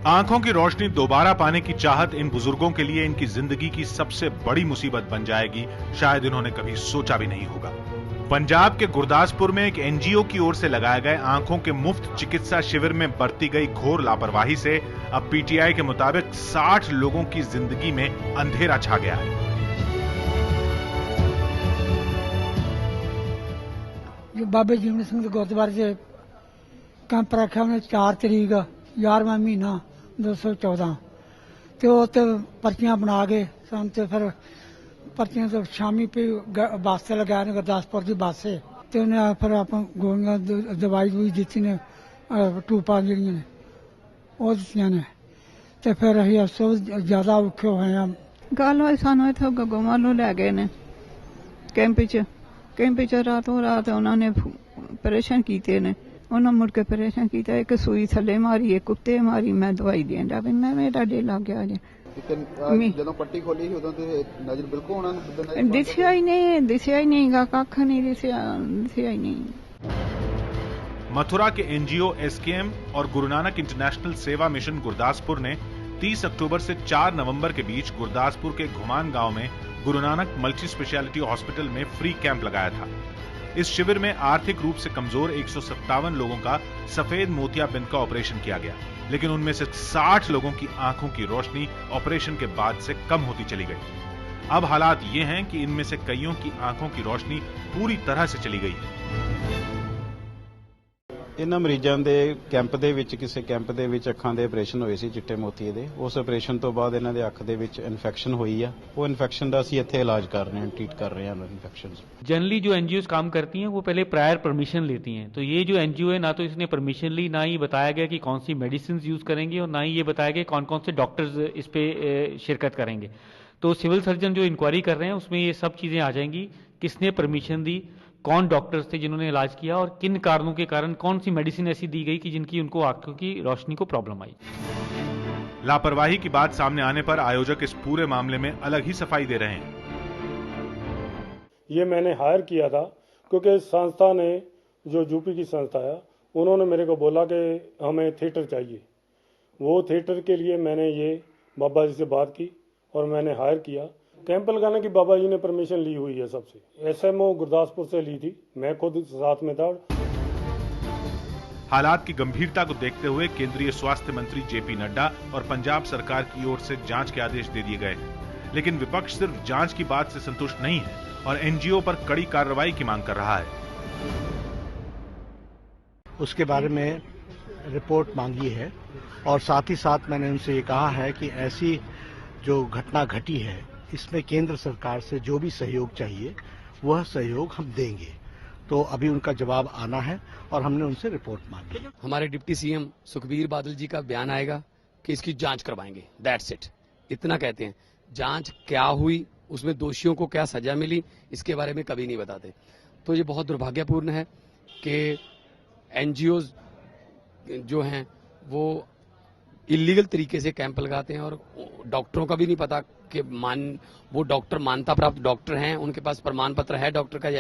आंखों की रोशनी दोबारा पाने की चाहत इन बुजुर्गों के लिए इनकी जिंदगी की सबसे बड़ी मुसीबत बन जाएगी, शायद इन्होंने कभी सोचा भी नहीं होगा। पंजाब के गुरदासपुर में एक एनजीओ की ओर से लगाए गए आंखों के मुफ्त चिकित्सा शिविर में बरती गई घोर लापरवाही से अब पीटीआई के मुताबिक 60 लोगों की जिंदगी में अंधेरा छा गया है। बाबे जीवन सिंह गुरुद्वारे से कैंप रखा उन्हें 4 तरीक 11वां महीना 214 तो पर्चियां बना के सन तो फिर पर्चियां तो शामी पे बस से लगाया ने गुरदासपुर की बस से तो उन्हें फिर आप गोलियां दवाई दुई दी ने टूपा जड़िया ने वो दित्तियां ने तो फिर अभी अफसोस ज्यादा औखे हुए हैं। गल होई सानू इत्थे गगोमालू लै गए ने कैंप च रातों रात उन्होंने ऑपरेशन किए ने उन्होंने मुड़ के ऑपरेशन किया, एक सूई थले मारी, एक कुत्ते मारी, मैं दवाई देन लग पई, मैं मेरा डे लग गया जे ਜਦੋਂ ਪੱਟੀ ਖੋਲੀ ਸੀ ਉਦੋਂ ਤੇ ਨਜ਼ਰ ਬਿਲਕੁਲ ਉਹਨਾਂ ਨੂੰ दिसिया ही नहीं गा कख नहीं दिसिया ही नहीं। मथुरा के एनजीओ एसकेएम और गुरु नानक इंटरनेशनल सेवा मिशन गुरदासपुर ने 30 अक्टूबर से 4 नवंबर के बीच गुरदासपुर के घुमान गांव में Guru Nanak multi speciality hospital में फ्री कैंप लगाया था। इस शिविर में आर्थिक रूप से कमजोर 157 लोगों का सफेद मोतियाबिंद का ऑपरेशन किया गया, लेकिन उनमें से 60 लोगों की आंखों की रोशनी ऑपरेशन के बाद से कम होती चली गई। अब हालात ये हैं कि इनमें से कईयों की आंखों की रोशनी पूरी तरह से चली गई है। ਇਹਨਾਂ ਮਰੀਜ਼ਾਂ ਦੇ ਕੈਂਪ ਦੇ ਵਿੱਚ ਕਿਸੇ ਕੈਂਪ ਦੇ ਵਿੱਚ ਅੱਖਾਂ ਦੇ ਆਪਰੇਸ਼ਨ ਹੋਏ ਸੀ ਚਿੱਟੇ ਮੋਤੀਏ ਦੇ। ਉਸ ਆਪਰੇਸ਼ਨ ਤੋਂ ਬਾਅਦ ਇਹਨਾਂ ਦੇ ਅੱਖ ਦੇ ਵਿੱਚ ਇਨਫੈਕਸ਼ਨ ਹੋਈ ਆ। ਉਹ ਇਨਫੈਕਸ਼ਨ ਦਾ ਅਸੀਂ ਇੱਥੇ इलाज कर रहे हैं, ट्रीट कर रहे हैं इन्फेक्शन। जनरली जो एनजीओ काम करती हैं वो पहले प्रायर परमिशन लेती हैं, तो ये जो एनजीओ है ना तो इसने परमिशन ली, ना ही बताया गया कि कौन सी मेडिसिन यूज करेंगे और ना ही ये बताया गया कौन कौन से डॉक्टर्स इस पे शिरकत करेंगे। तो सिविल सर्जन जो इंक्वायरी कर रहे हैं उसमें ये सब चीजें आ जाएंगी, किसने परमिशन दी, कौन डॉक्टर्स थे जिन्होंने इलाज किया और किन कारणों के कारण कौन सी मेडिसिन ऐसी दी गई कि जिनकी उनको आंखों की रोशनी को प्रॉब्लम आई। लापरवाही की बात सामने आने पर आयोजक इस पूरे मामले में अलग ही सफाई दे रहे हैं। ये मैंने हायर किया था क्योंकि संस्था ने जो यूपी की संस्था है उन्होंने मेरे को बोला कि हमें थिएटर चाहिए। वो थिएटर के लिए मैंने ये बाबा जी से बात की और मैंने हायर किया। कैंप लगाने की बाबा जी ने परमिशन ली हुई है सबसे, एसएमओ गुरदासपुर से ली थी, मैं खुद साथ में था। हालात की गंभीरता को देखते हुए केंद्रीय स्वास्थ्य मंत्री जेपी नड्डा और पंजाब सरकार की ओर से जांच के आदेश दे दिए गए हैं, लेकिन विपक्ष सिर्फ जांच की बात से संतुष्ट नहीं है और एनजीओ पर कड़ी कार्रवाई की मांग कर रहा है। उसके बारे में रिपोर्ट मांगी है और साथ ही साथ मैंने उनसे ये कहा है कि ऐसी जो घटना घटी है इसमें केंद्र सरकार से जो भी सहयोग चाहिए वह सहयोग हम देंगे। तो अभी उनका जवाब आना है और हमने उनसे रिपोर्ट मांगी। हमारे डिप्टी सीएम सुखबीर बादल जी का बयान आएगा कि इसकी जांच करवाएंगे, दैट्स इट, इतना कहते हैं। जांच क्या हुई, उसमें दोषियों को क्या सजा मिली, इसके बारे में कभी नहीं बताते। तो ये बहुत दुर्भाग्यपूर्ण है कि एनजीओज जो हैं वो इलीगल तरीके से कैंप लगाते हैं और डॉक्टरों का भी नहीं पता कि वो डॉक्टर मान्यता प्राप्त डॉक्टर हैं, उनके पास प्रमाण पत्र है डॉक्टर का।